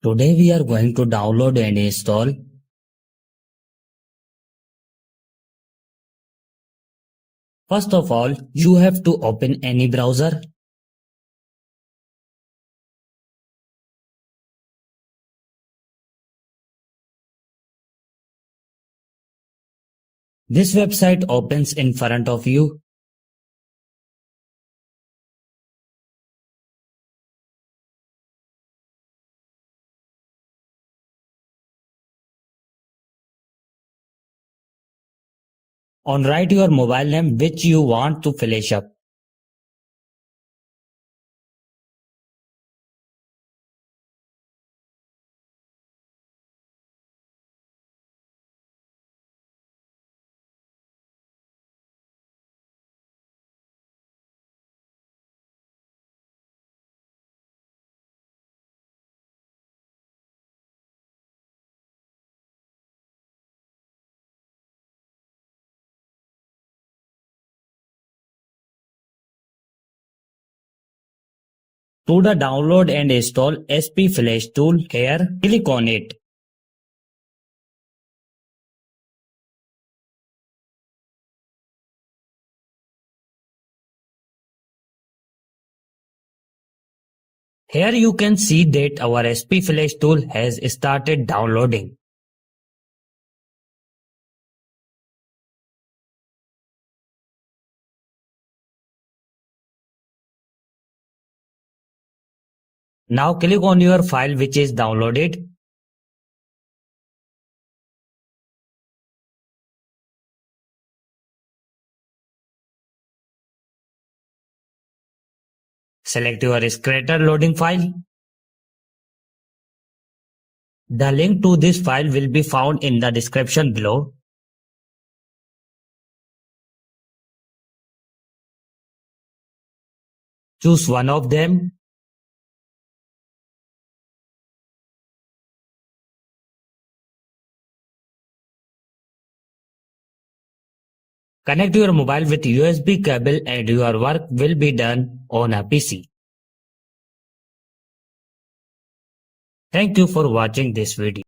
Today we are going to download and install. First of all, you have to open any browser. This website opens in front of you. On write your mobile name which you want to flash up. To the download and install SP Flash tool here, click on it. Here you can see that our SP Flash tool has started downloading. Now click on your file which is downloaded. Select your Scratter loading file. The link to this file will be found in the description below. Choose one of them. Connect your mobile with USB cable and your work will be done on a PC. Thank you for watching this video.